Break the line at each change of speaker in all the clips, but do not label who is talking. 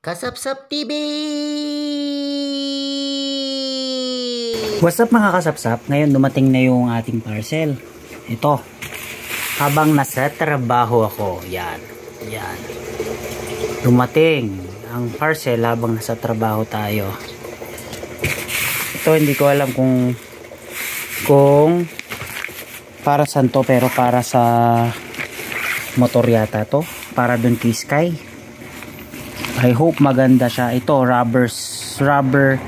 Kasapsap TV!
What's up mga kasapsap? Ngayon dumating na yung ating parcel. Ito. Habang nasa trabaho ako. Yan. Dumating ang parcel habang nasa trabaho tayo. Ito hindi ko alam kung para saan to, pero para sa motor yata to. Para dun kay Sky. I hope maganda siya. Ito rubber silver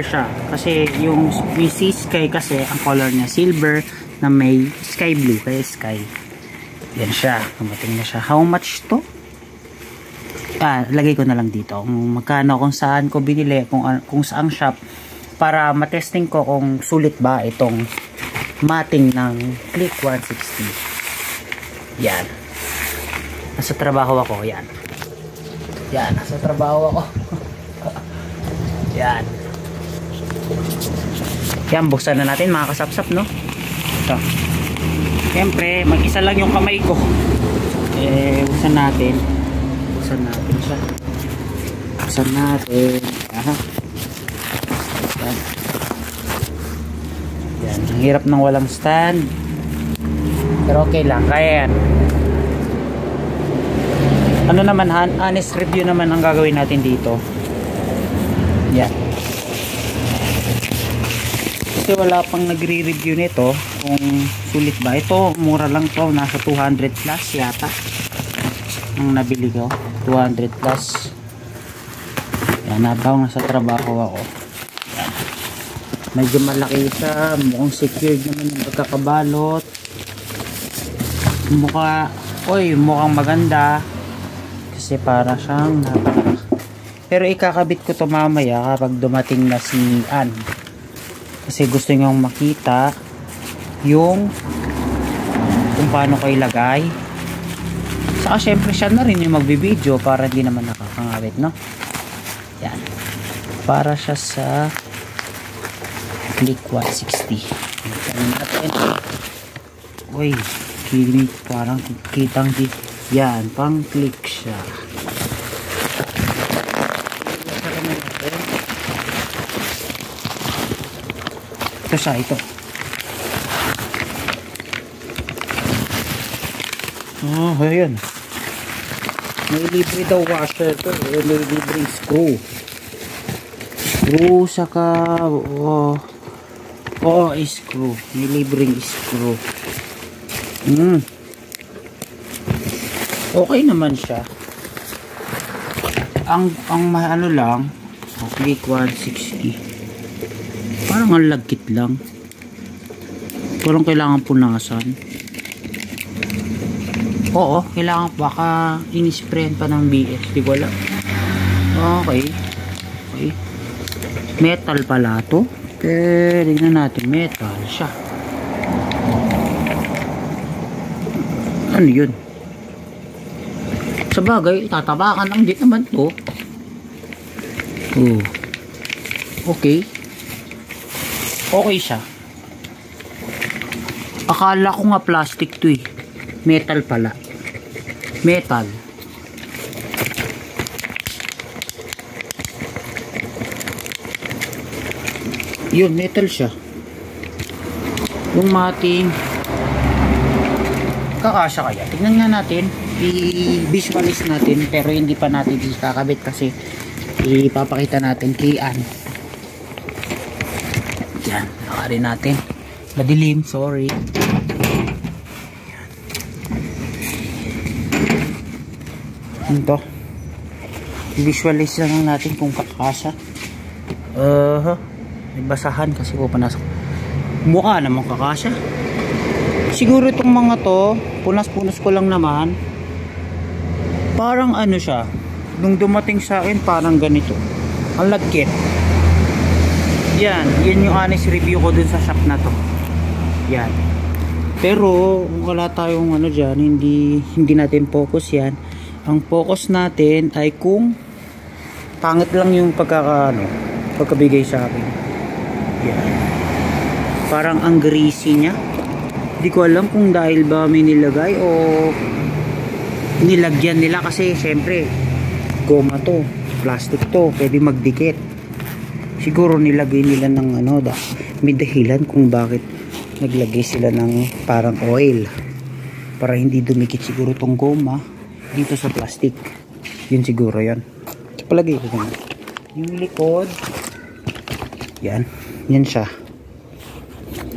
siya, kasi yung Sky kasi ang color niya silver na may sky blue, kaya Sky. Yan siya, dumating na siya. How much to? Lagay ko na lang dito kung magkano, kung saan ko binili, kung saang shop, para matesting ko kung sulit ba itong mating ng Click 160. Yan, nasa trabaho ako. Yan, nasa trabaho ako. Yan, buksan na natin mga kasapsap, no? Ito, siyempre mag-isa lang yung kamay ko. Buksan natin siya. Buksan natin. Yan, ang hirap ng walang stand, pero okay lang, kaya yan. Ano naman, honest review naman ang gagawin natin dito. Yan. Kasi wala pang nagre-review nito kung sulit ba. Ito, mura lang to. Nasa 200 plus yata ang nabili ko. 200 plus. Yan, habang nasa trabaho ako. Yan. Medyo malaki siya. Mukhang secured naman yung pagkakabalot. Mukhang maganda. Kasi para siyang pero ikakabit ko to mamaya kapag dumating na si Ann, kasi gusto niyong makita yung kung paano ko ilagay. Saka syempre siya na rin yung magbibideo para hindi naman nakakangawit, no? Yan, para siya sa Click 160. Uy, parang kitang yan, pang click siya. Ito siya, ito. Ayan. May libre daw washer to. May libreng screw. Saka screw. May libreng screw. Okay naman siya. Ang ano lang, Click 160. Parang ang lagkit lang. Parang kailangan punasan. Oo, kailangan, baka inisprayan pa ng BS. Di ko alam. Okay. Metal pala to. Tignan natin. Metal siya. Ano yun? Sa bagay, tatabakan lang din naman to. Okay siya. Akala ko nga plastic to eh. Metal pala. Metal. Yun, metal siya. Yung mating kakasya kaya. Tignan nga natin. I-visualize natin, pero hindi pa natin kakabit kasi ipapakita natin kay Ann. Yan, nakarin natin. Madilim, sorry. Ito. I-visualize lang natin kung kakasya. May basahan kasi pupanasok. Mukha namang kakasya. Siguro itong mga to, punas-punas ko lang naman. Parang ano siya, nung dumating sa akin parang ganito, ang lagkit. Yan yung honest review ko dun sa shop na to. Yan, pero wala tayong ano dyan, hindi natin focus yan. Ang focus natin ay kung pangit lang yung pagkabigay sa akin. Yan, parang ang greasy nya. Hindi ko alam kung dahil ba may nilagay o nilagyan nila, kasi syempre goma to, plastic to, pwede magdikit. Siguro nilagay nila ng ano, may dahilan kung bakit naglagay sila ng parang oil para hindi dumikit siguro tong goma dito sa plastic. Yun siguro yan. Palagay ko naman yung likod, yan siya,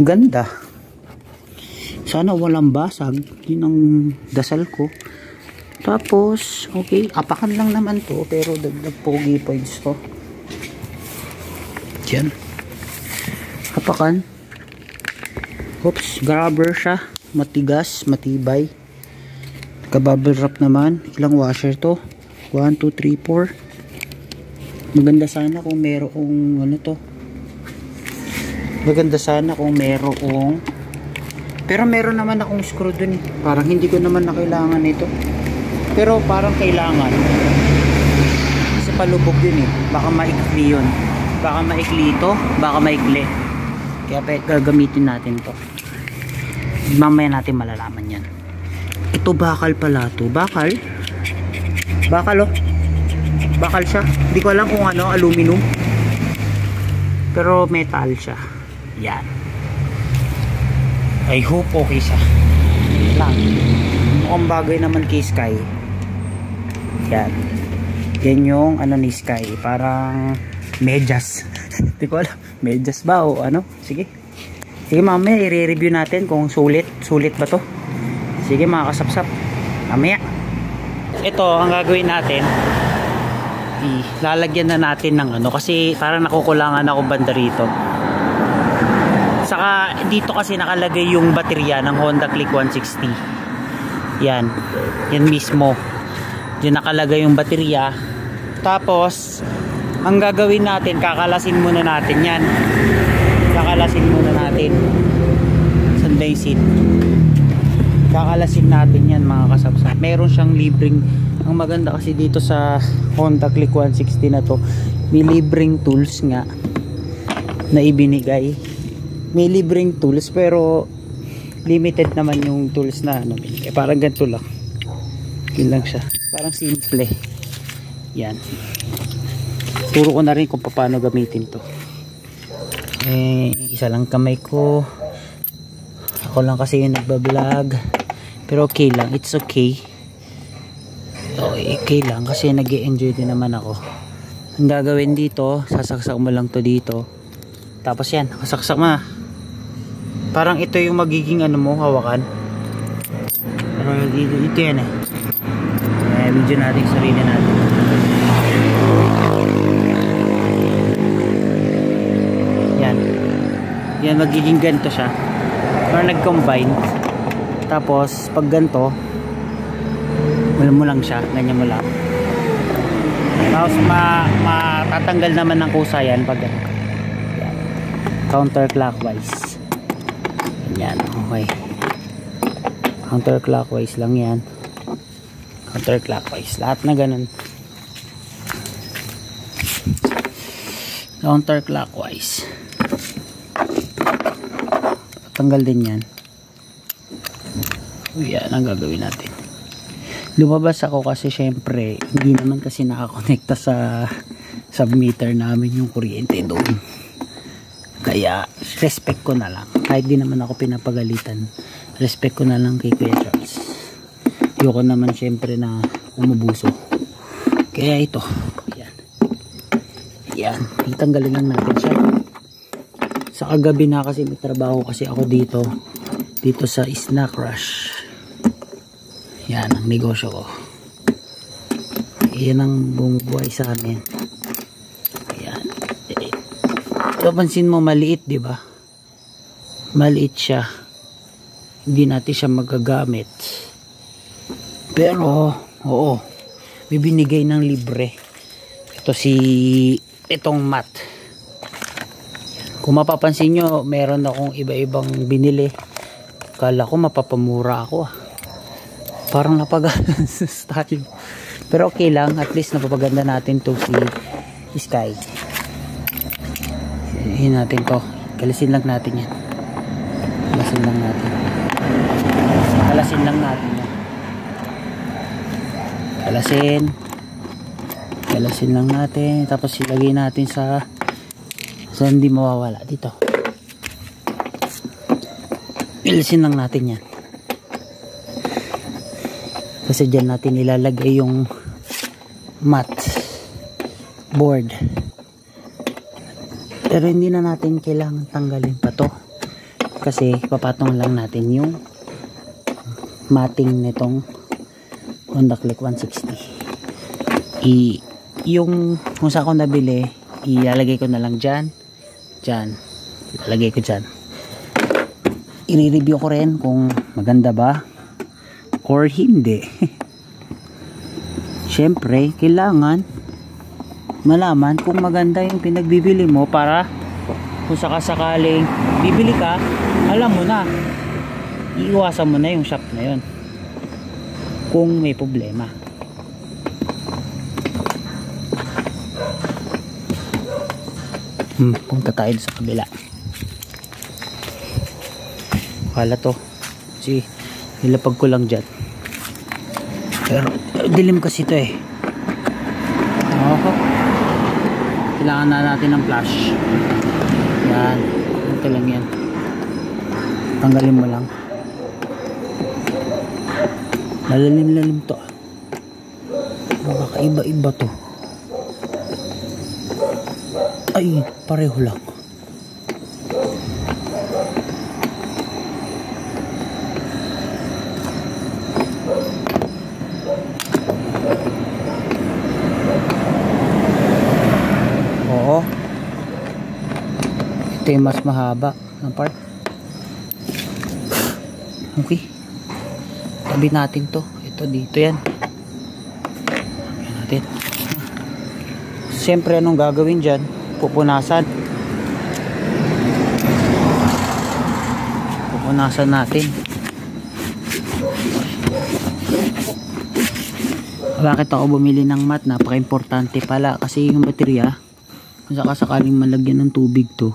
ganda. Sana walang basag, yun ang dasal ko. Tapos okay, apakan lang naman to, pero dagdag pogi points to. Yan, apakan. Oops, grabber siya, matigas, matibay. Ka-bubble wrap naman. Ilang washer to? 1, 2, 3, 4. Maganda sana kung merong ano to. Maganda sana kung merong, pero meron naman akong screw dun eh. Parang hindi ko naman na kailangan ito, pero parang kailangan kasi palubog yun eh. Baka maikli yun, baka maikli ito, baka maikli, kaya gagamitin natin to. Mamaya natin malalaman yan. Ito bakal pala to. Bakal oh, bakal siya. Hindi ko alam kung ano, aluminum, pero metal siya. Yan, I hope okay siya lang. Mukhang bagay naman kay Sky. Yan yung ano ni Sky, parang medyas. Hindi ko alam, medyas ba o ano. Sige mamaya i-review natin kung sulit ba to. Sige mga kasapsap, mamaya. Ito ang gagawin natin, lalagyan na natin ng ano, kasi parang nakukulangan ako banda rito. Saka dito kasi nakalagay yung baterya ng Honda Click 160. Yan mismo, diyan nakalagay yung baterya. Tapos ang gagawin natin, kakalasin muna natin yan. Kakalasin muna natin. Sunday seat, kakalasin natin yan mga kasapsap. Meron siyang libreng, ang maganda kasi dito sa Honda Click 160 na to, may libreng tools nga na ibinigay. May libreng tools pero limited naman yung tools na ano, parang ganito lang. Yun lang siya, parang simple. Yan, turo ko na rin kung paano gamitin to. Isa lang kamay ko, ako lang kasi yung nagbablog, pero okay lang, it's okay. Okay lang kasi nag-e-enjoy din naman ako. Ang gagawin dito, sasaksak mo lang to dito, tapos yan, kasaksak mo na. Parang ito yung magiging ano mo, hawakan. Pero ito yan eh. Video natin yung sarili natin. Yan magiging ganito siya. Parang nag-combine. Tapos pag ganito, mo lang siya, ganyan mo lang. Tapos matatanggal naman ng kusa yan pag ganito. Yan. Counterclockwise. Yan, okay. Counterclockwise lang yan. Counterclockwise. Lahat na ganun. Counterclockwise. Tanggal din yan. Yan ang gagawin natin. Lumabas ako kasi syempre hindi naman kasi nakakonekta sa submeter namin yung kuryente doon. Kaya respect ko na lang, kahit di naman ako pinapagalitan, respect ko na lang kay Kuya Charles. Ayoko naman syempre na umubuso. Kaya ito, yan, itanggalin lang natin siya. Sa kagabi na kasi may trabaho kasi ako dito sa Snack Rush. Yan ang negosyo ko. Yan ang bumubuhay sa amin. Pansin mo maliit, di ba? Maliit siya. Hindi natin siya magagamit. Pero, oo, bibinigay ng libre. Itong mat. Kung mapapansin nyo, meron akong iba-ibang binili. Kala ko mapapamura ako. Parang napaganda sa style. Pero okay lang, at least napapaganda natin to si Sky. Hihin natin to, kalasin lang natin yan. Kalasin lang natin yan. Kalasin. Galasin lang natin, tapos ilagay natin sa hindi mawawala dito. Galasin lang natin yan, kasi dyan natin ilalagay yung mat board. Pero hindi na natin kailangan tanggalin pa to, kasi papatong lang natin yung matting nitong Honda Click 160. Yung kung saan ko nabili, ilalagay ko na lang dyan, ilalagay ko dyan. I-review ko rin kung maganda ba or hindi. Syempre kailangan malaman kung maganda yung pinagbibili mo, para kung sakasakaling bibili ka, alam mo na, iiwasan mo na yung shop na yun kung may problema. Punta tayo sa kabila. Kala to si nilapag ko lang dyan, pero dilim kasi to eh. Kailangan na natin ng flash. Yan, ito lang yan, tanggalin mo lang. Malalim-lalim to, kakaiba-iba to. Ay, pareho lang. Oo, ito yung mas mahaba na part. Okay, tabi natin to. Ito dito yan. Tabi natin. Siyempre anong gagawin dyan? Pupunasan natin. Bakit ako bumili ng mat? Napaka-importante pala, kasi yung baterya, kung sakasakaling malagyan ng tubig to,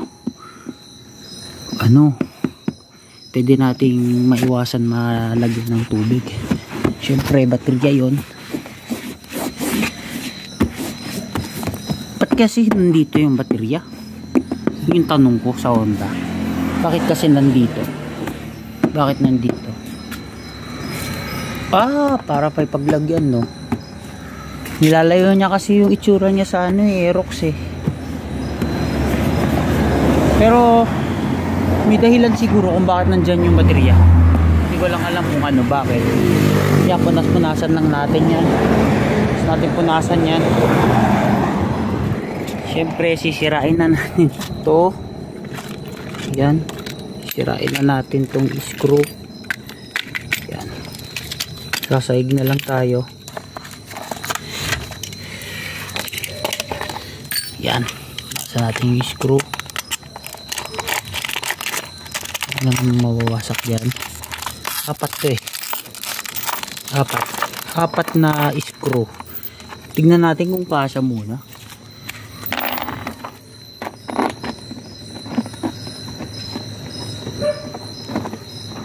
pwede nating maiwasan malagyan ng tubig. Syempre baterya yon. Ba't kasi nandito yung baterya? Yung tanong ko sa Honda, bakit kasi nandito? Bakit nandito? Para pa ipaglagyan, no? Nilalayo niya kasi yung itsura niya sa Aerox eh. Pero may dahilan siguro kung bakit nandyan yung baterya. Hindi ko lang alam kung bakit. Kaya punas-punasan lang natin yan. Tapos natin punasan yan. Siyempre sisirain na natin ito. Yan, sisirain na natin tong screw. Yan, sasaig na lang tayo. Yan, nasa natin yung screw. Ano naman mawawasak yan? Apat to eh. Apat na screw. Tignan natin kung kasya muna.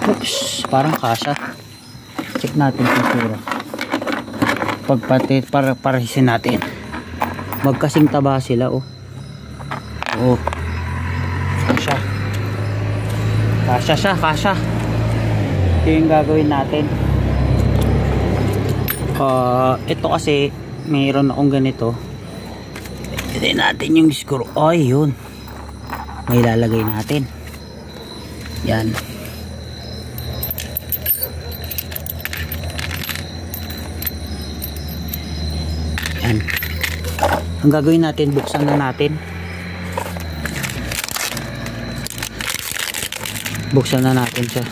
Oops, parang kasya. Check natin kung sura. Pagpati para parahisin natin. Magkasing taba sila, oh. Oh. Kasya. Kasya. Ito yung gagawin natin. Ito kasi mayroon akong ganito. Pwede natin yung screw. Ay, yun. May lalagay natin. Yan. Yan. Ang gagawin natin, buksan na natin. Buksan na natin siya.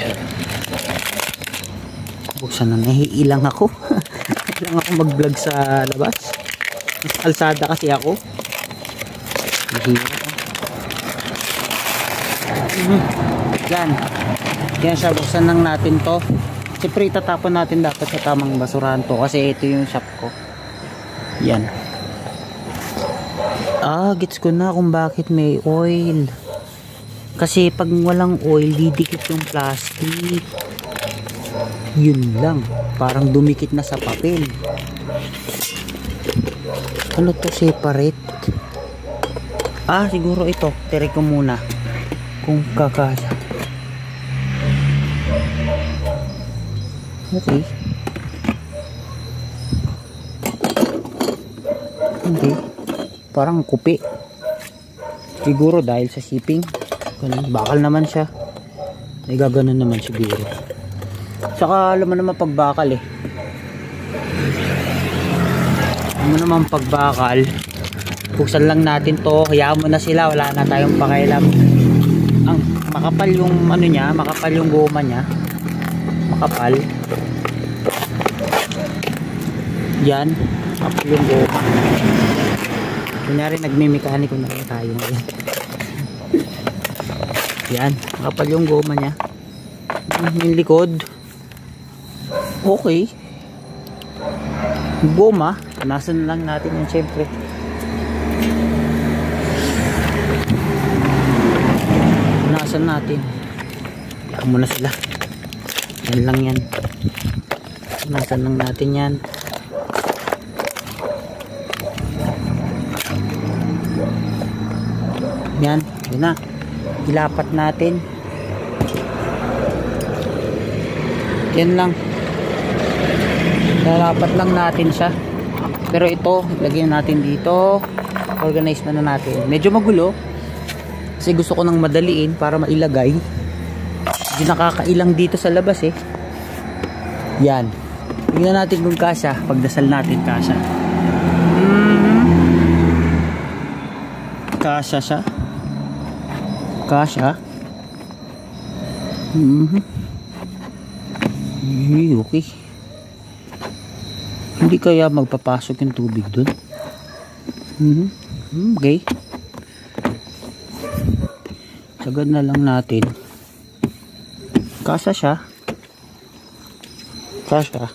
Yan. Buksan na. Nahiilang ako. Kailangan ako mag-vlog sa labas. Mas kalsada kasi ako. Mahirap. Yan. Yan siya, buksan lang natin to. Siyempre itatapon natin dapat sa tamang basurahan to, kasi ito yung shop ko. Yan. Gets ko na kung bakit may oil. Kasi pag walang oil, didikit yung plastic. Yun lang. Parang dumikit na sa papel. Ano to, separate? Ah, siguro ito. Try ko muna kung kakasya. Okay. Okay. Parang kupi. Siguro dahil sa shipping. Ganun, bakal naman siya. Ay gaganon naman siguro. Saka alam mo naman pagbakal eh. Alam mo naman pagbakal. Buksan lang natin to. Hayaan mo na sila. Wala na tayong pakialam. Ang makapal yung ano niya. Makapal yung goma niya. Makapal. Yan. Makapal yung goma. Kunyari nagme-mekaniko na tayo ngayon. Yan. Makapal yung goma niya. Yung likod. Okay. Goma. Punasan lang natin yan syempre. Punasan natin. Yan muna sila. Yan lang yan. Punasan lang natin yan. Yan. Yun na. Ilapat natin. Yan lang. Lalapat lang natin siya. Pero ito, lagyan natin dito. Organize na natin. Medyo magulo. Kasi gusto ko nang madaliin para mailagay. Hindi nakakailang dito sa labas eh. Yan. Tingnan natin kung kasya. Pagdasal natin kasya. Kasya siya. Kasya. Okay. Hindi kaya magpapasok yung tubig dun? Okay. Sagad na lang natin. Kasya siya. Kasya.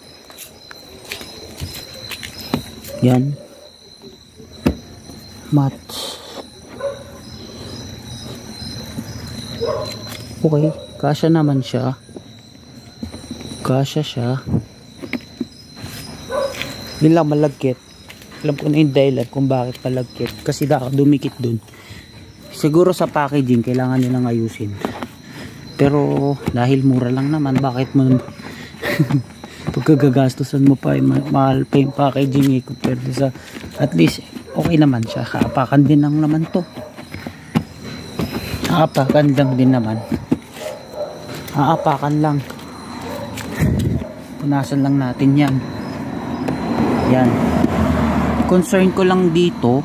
Yan. Mat. Okay. Kasya naman siya. Kasya siya. Yun lang malagkit. Alam ko na yung dahilan kung bakit malagkit. Kasi dumikit dun. Siguro sa packaging kailangan nilang ayusin. Pero dahil mura lang naman, bakit mo pagkagagastusan mo pa, mahal pa yung packaging eh, compared sa, at least okay naman siya. Kaapakan din lang naman to. Aapakan lang din naman. Aapakan lang. Punasan lang natin yan. Yan. Concern ko lang dito,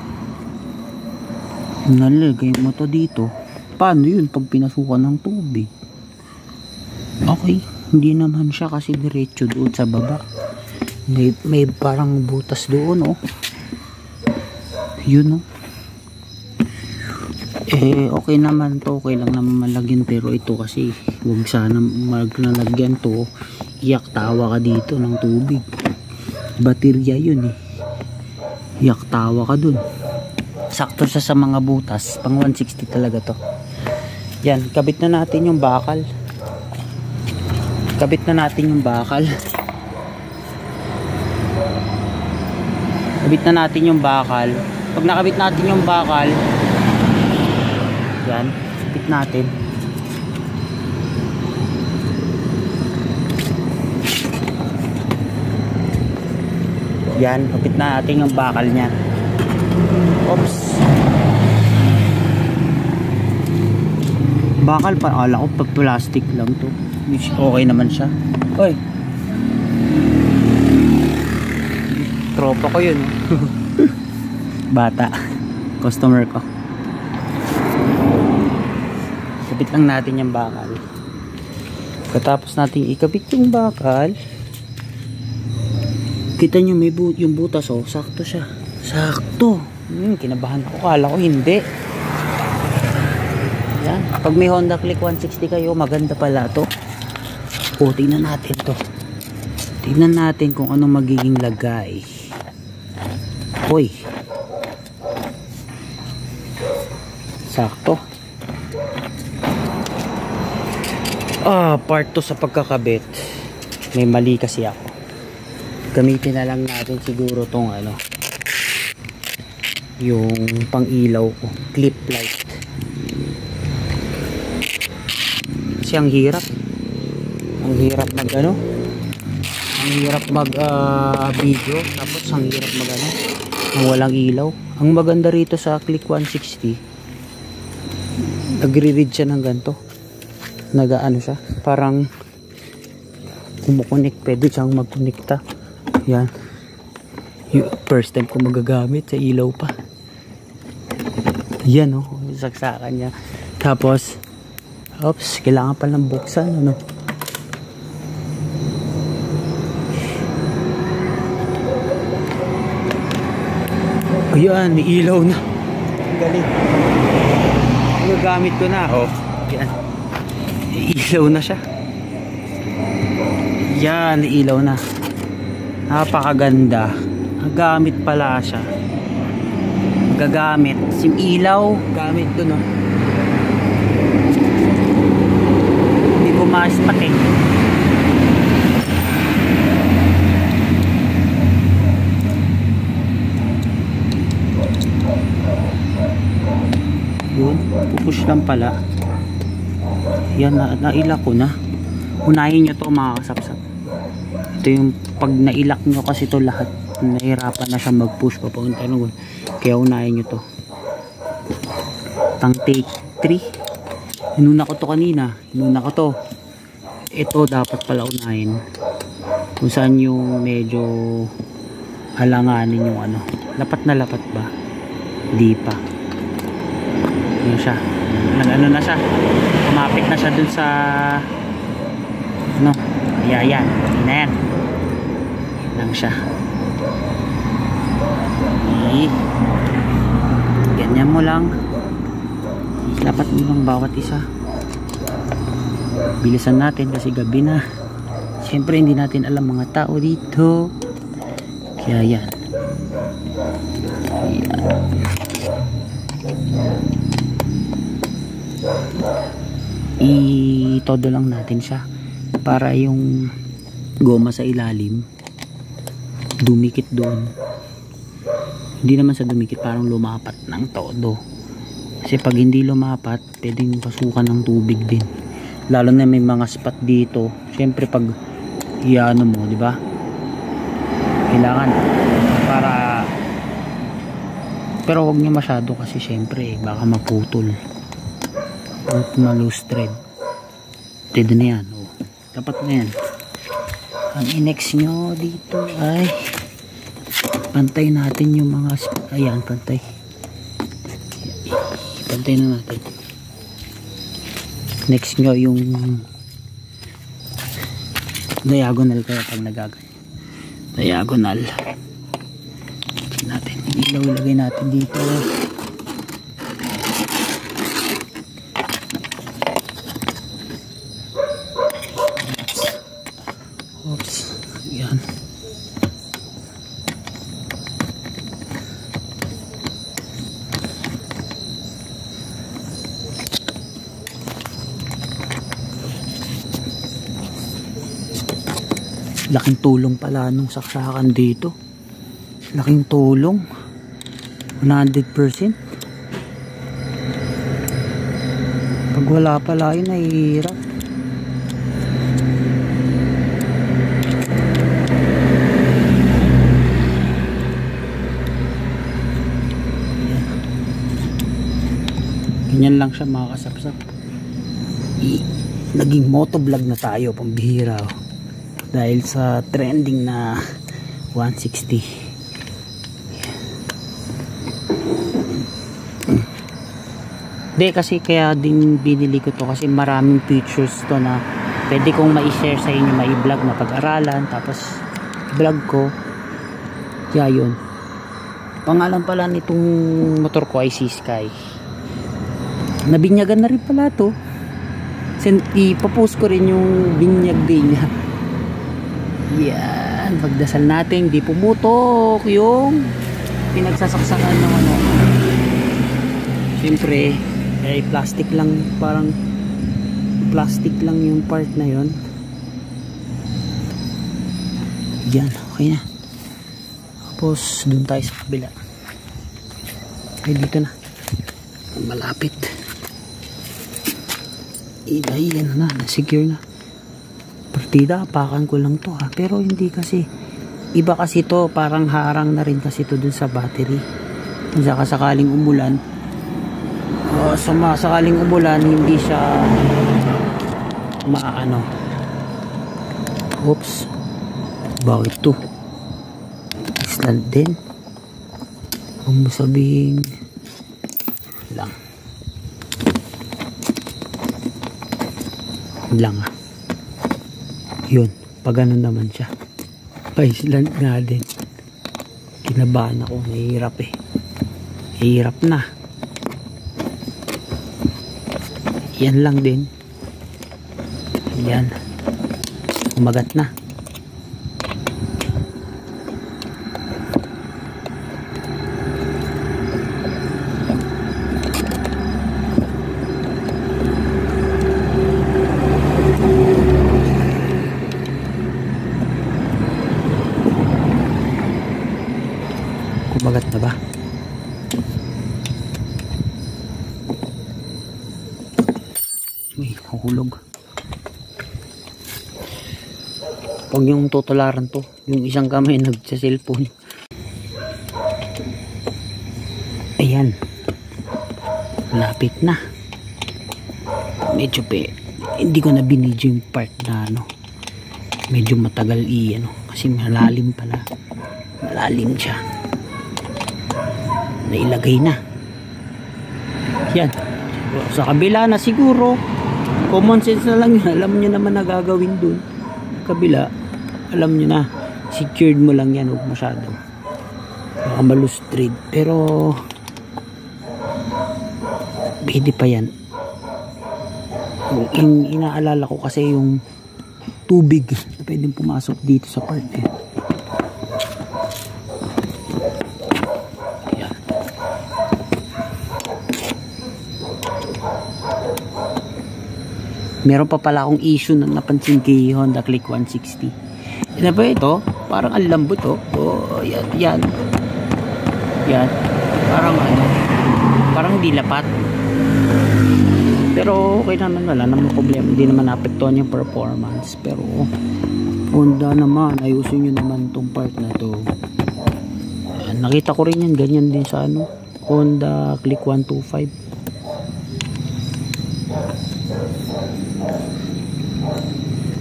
nalagay mo to dito. Paano yun pag pinasukan ng tubig? Okay. Hindi naman siya kasi diretso doon sa baba. May parang butas doon oh. Yun oh. Okay naman to. Okay lang naman malagyan. Pero ito kasi huwag sana maglalagyan to. Iyak tawa ka dito ng tubig. Baterya yun eh. Iyak tawa ka dun. Sakto siya sa mga butas. Pang 160 talaga to. Yan. Kabit na natin yung bakal. Kabit na natin yung bakal. Kabit na natin yung bakal. Pag nakabit natin yung bakal, yan, kabit natin. Yan, kabit na natin yung bakal niya. Oops. Bakal pa, ala ko pag plastic lang to. Okay naman siya. Oy. Tropa ko yun. Bata. Customer ko. Kabit lang natin yung bakal. Katapos natin ikabit yung bakal, kita nyo may yung butas oh. Sakto siya. Sakto. Kinabahan ako. Kala ko hindi. Yan. Pag may Honda Click 160 kayo, maganda pala to. O, tingnan natin to. Tingnan natin kung anong magiging lagay. Hoy. Part 2 sa pagkakabit. May mali kasi ako. Gamitin na lang natin siguro tong ano, yung pang ilaw ko, clip light. Kasi ang hirap mag ano, ang hirap mag video, tapos ang hirap mag ano, ang walang ilaw. Ang maganda rito sa Click 160, nagre-read siya ng ganito, nag-ano siya, parang kumukunik, pwede siyang magkunikta. Yan, first time ko magagamit sa ilaw pa. Yan, oh, saksakan niya. Tapos oops, kailangan pa ng buksan, ano. Ayan, may ilaw na. Galing. Gagamit ko na. Oh, yan. Ilaw na siya. Yan, ilaw na. Napakaganda. Gamit pala siya. Gagamit. Sim ilaw. Gamit ko, no. Hindi ko ma-spot eh. Yun, pupush lang pala. Yan, nailak ko na. Unahin nyo to mga kasapsap. Ito yung pag nailak nyo kasi to lahat, nahirapan na siya mag push papunta nun. Kaya unahin nyo to. Tang take 3. Inuna ko to kanina. Inuna ko to. Ito dapat pala unahin. Kung saan yung medyo halanganin yung ano. Lapat na lapat ba? Di pa. Yun siya. Ano na siya. Kumapit na siya dun sa ano. Ayan. Hindi na yan. Yan lang siya. Ganyan mo lang. Dapat mo lang bawat isa. Bilisan natin kasi gabi na. Siyempre hindi natin alam mga tao dito. Kaya yan. I-todo lang natin siya para yung goma sa ilalim dumikit doon. Hindi naman sa dumikit, parang lumapat ng todo. Kasi pag hindi lumapat, pwedeng pasukan ng tubig din. Lalo na may mga spot dito. Siyempre pag iano mo, di ba? Kailangan para, pero wag niyo masyado kasi siyempre baka maputol. Ma-loose thread. Pwede na yan. Oh. Dapat na yan. Ang inex nyo dito ay pantay natin yung mga ayan, pantay. Pantay na natin. Next nyo yung diagonal kaya pag nagaganyan. Diagonal. Natin. Ilaw ilagay natin dito. Oops. Yan. Laking tulong pala nung saksakan dito. Laking tulong. 100%. Pag wala pala yun, nahihirap. Ganyan lang siya mga kasapsap. Naging motovlog na tayo, pambihira. Dahil sa trending na 160. Hindi kasi kaya din binili ko to kasi maraming features to na pwede kong ma-share sa inyo, ma-vlog na pag-aralan, tapos vlog ko. Kaya yun. Pangalan pala nitong motor ko ay Sky. Nabinyagan na rin pala to. Ipapost ko rin yung binyag din niya. Yan, pagdasal natin di pumutok yung pinagsasaksakan ng ano. Siyempre ay plastic lang, parang plastic lang yung part na yon. Yan, okay na. Tapos dun tayo sa kabila. Ay, dito na. Malapit. Ay, ano na, secure na. Partida, apakan ko lang to ha. Pero hindi kasi, iba kasi to, parang harang na rin kasi to dun sa battery. Kung sakaling umulan, sakaling umulan, hindi siya maano. Oops. Bakit to? Island din. Kung mo sabihin lang. Lang ah. Yun. Pag ano naman siya. Island nga din. Kinabahan ako. Nahihirap eh. Hirap na. Yan lang din. Yan. Umagat na. Kumagat na ba? Uy, hulog. Huwag yung tutularan to. Yung isang kamay nagsa-cellphone. Ayan. Lapit na. Medyo hindi ko na binidyo yung part na ano. Medyo matagal ano. Kasi malalim pala. Malalim siya. Nailagay na. Yan. Sa kabila na siguro. Common sense na lang yun. Alam nyo naman na gagawin dun. Kabila. Alam nyo na. Secured mo lang yan. Huwag masyado. Baka malustrid. Pero pwede pa yan. Yung inaalala ko kasi yung tubig na pwedeng pumasok dito sa part eh. Meron pa pala akong issue na napansin kay Honda Click 160. Ano ba ito? Parang ang lambot oh. Oh, yan. Yan. Parang ano. Parang di lapat. Pero okay naman, wala namang problema. Hindi naman naapektuhan yung performance. Pero Honda naman, ayusin nyo naman tong part na to. Nakita ko rin yan. Ganyan din sa ano. Honda Click 125.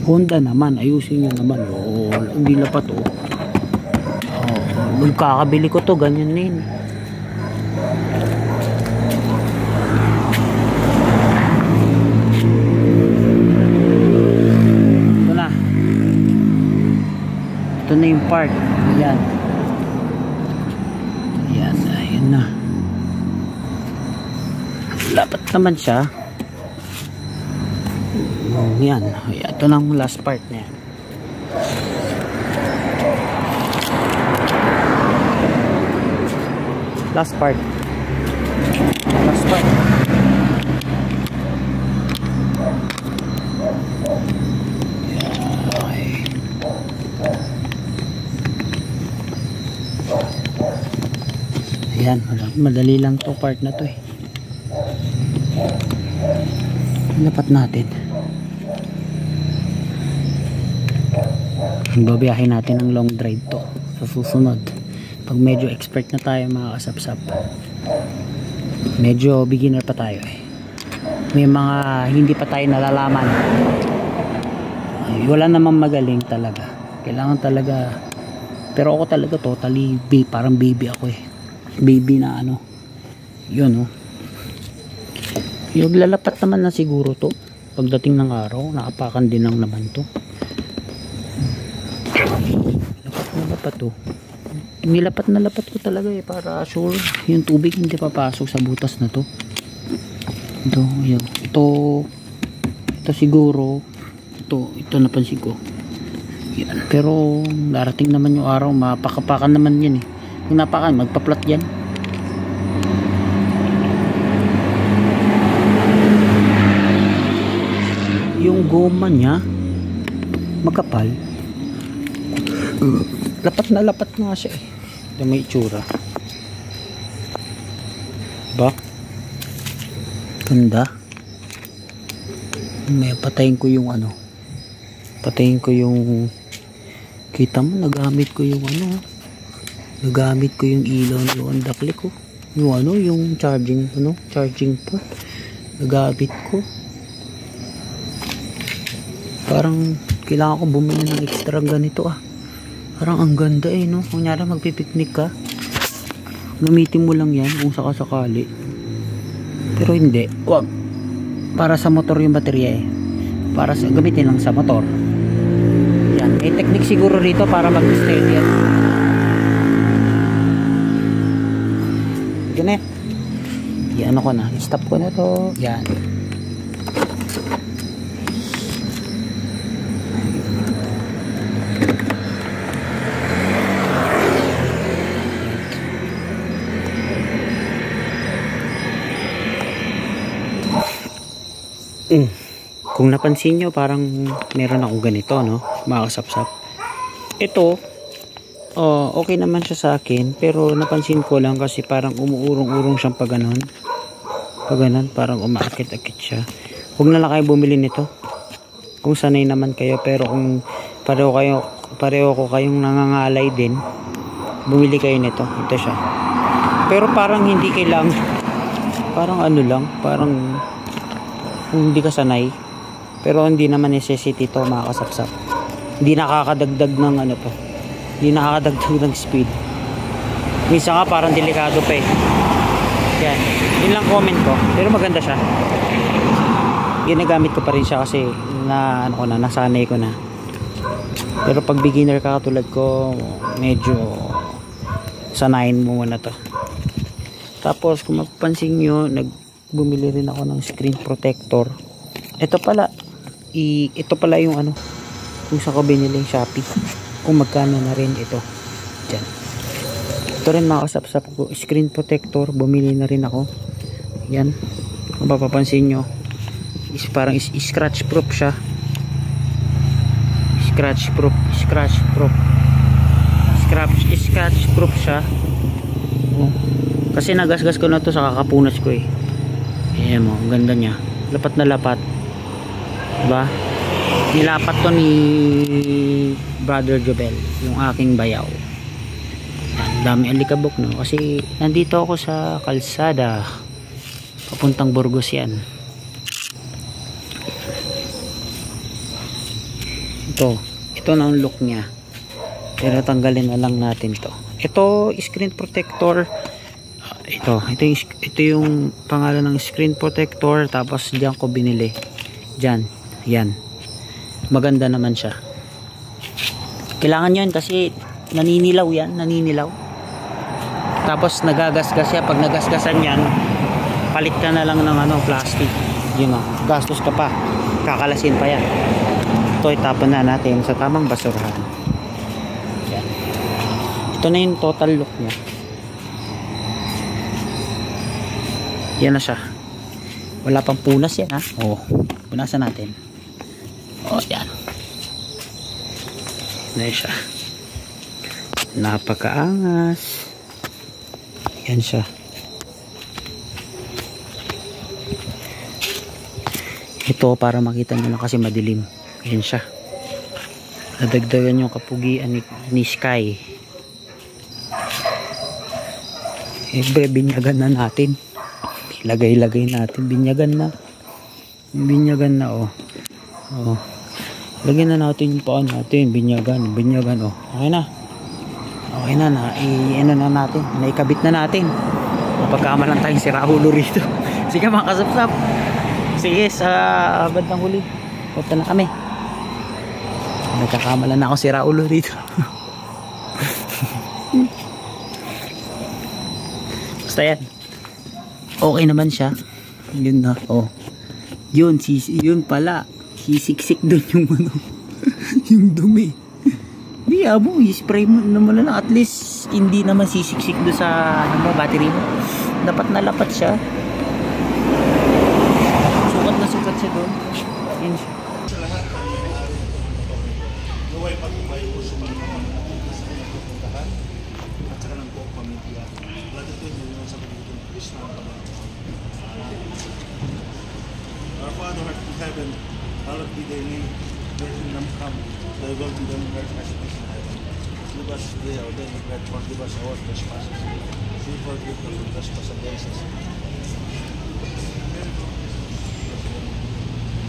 Honda naman, ayusin nyo naman. Oh, hindi lapat oh. Nung kakabili ko to, ganyan din. Ito na. Ito na yung part. Ayan. Ayan, ayun na. Lapat naman siya. Yan, ito na ang last part na yan. Last part. Okay. Ayan, madali lang to part na to eh. Dapat natin. Babiyahin natin ang long drive to sa susunod. Pag medyo expert na tayo mga kasapsap. Medyo beginner pa tayo eh. May mga hindi pa tayo nalalaman. Wala namang magaling talaga. Kailangan talaga. Pero ako talaga totally parang baby ako eh. Baby na ano. Yun oh. Yung lalapat naman na siguro to. Pagdating ng araw, nakapakan din lang naman to. Lapat to. Nilapat na lapat ko talaga eh para sure yung tubig hindi papasok sa butas na to. Ito, yun. Ito siguro ito napansin ko. Yan. Pero darating naman yung araw, mapakapakan naman yan eh. Kung napakan, magpa-plot yan. goma niya magkapal. Lapat na lapat nga siya eh. Ito may itsura. Ba? Ganda. May patayin ko yung ano. Patayin ko yung, kita mo nagamit ko yung ano. Nagamit ko yung ilaw yung dakli ko. Yung ano, yung charging ano, charging port. Nagamit ko. Parang kailangan ko bumili ng extra ganito ah. Parang ang ganda eh no. Kunyari magpipiknik ka, gamitin mo lang yan kung sakasakali. Pero hindi, wag. Para sa motor yung baterya eh. Para sa gamitin lang sa motor. Yan, may technique siguro rito para mag-steady yan. Ganun eh. Yan ako na. Stop ko na to. Yan. Kung napansin nyo, parang meron akong ganito, no? Makasapsap. Ito, okay naman siya sa akin, pero napansin ko lang kasi parang umuurong-urong siyang pag ganon. Pag ganon, parang umaakit-akit siya. Huwag na lang kayo bumili nito. Kung sanay naman kayo, pero kung pareho ko kayong nangangalay din, bumili kayo nito. Ito siya. Pero parang hindi kailangan, parang ano lang, parang kung hindi ka sanay, pero hindi naman necessity to makakasapsap. Hindi nakakadagdag ng ano to, hindi nakakadagdag ng speed. Minsan nga parang delikado pa eh. Yan, yun lang comment ko, pero maganda siya. Ginagamit ko pa rin siya kasi na ano ko na, nasanay ko na. Pero pag beginner ka tulad ko, medyo sanayin mo muna to. Tapos kung mapapansin nyo, bumili rin ako ng screen protector. Ito pala yung ano, kung saan ko binili yung Shopee, kung magkano na rin ito dyan. Ito rin makasapsap ko, screen protector, bumili na rin ako. Yan, kung mapapansin nyo, parang scratch proof siya. Scratch proof siya. Kasi nagasgas ko na to sa kakapunas ko eh. Ayan mo, ang ganda niya. Lapat na lapat. Diba? Nilapat to ni Brother Jobel, yung aking bayaw. Ang dami alikabok no. Kasi nandito ako sa kalsada. Papuntang Burgos yan. Ito na ang look niya. Pero tanggalin na lang natin to. Ito, screen protector. Ito yung pangalan ng screen protector, tapos diyan ko binili. Diyan, yan. Maganda naman siya. Kailangan 'yan kasi naninilaw yan, naninilaw. Tapos nagagasgas siya, pag nagasgasan yan, palit ka na lang ng ano, plastic. Yun oh, gastos ka pa. Kakalasin pa yan. Ito itapon na natin sa tamang basurahan. Yan. Ito na yung total look niya. Yan na siya. Wala pang punas yan ha. Oh, punasan natin. Oh, yan. Yan siya. Napakaangas. Yan siya. Ito para makita nyo lang kasi madilim. Yan siya. Nadagdagan yung kapugian ni Sky. Binyagan na natin. Lagay-lagay natin, binyagan na oh. Oh. Lagyan na natin yung paan natin, binyagan oh. Okay na ano na natin, naikabit na natin. Mapagkamalan tayong siraulo rito. Sige mga kasapsap, sige sa bandang huli punta na kami. Nagkakamalan na ako siraulo rito. Basta yan, okay naman siya. Yun na, oh. Yun pala. Sisiksik doon yung ano. Yung dumi. Biya mo, i-spray mo naman na. At least, hindi naman sisiksik doon sa ano mo, battery mo. Dapat nalapat siya. Sukat na sukat siya doon. Yun siya.
Our Father who art in heaven, hallowed be thy name. Thy kingdom come, thy will be done on earth as it is in heaven. Give us today our daily bread, forgive us our trespasses. We forgive those who trespass against us.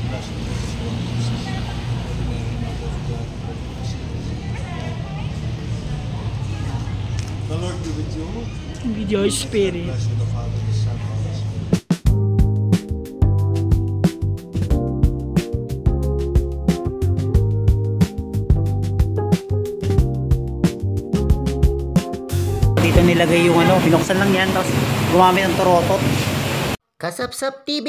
Bless the Lord, Jesus. Holy Mary, Mother of God, pray for us sinners. The Lord be with you.
With your spirit.
Bless you, the Father, the Son, and the Holy Spirit.
Dito nilagay yung ano, binuksan lang yan tapos gumamit ng torotot. Kasapsap TV!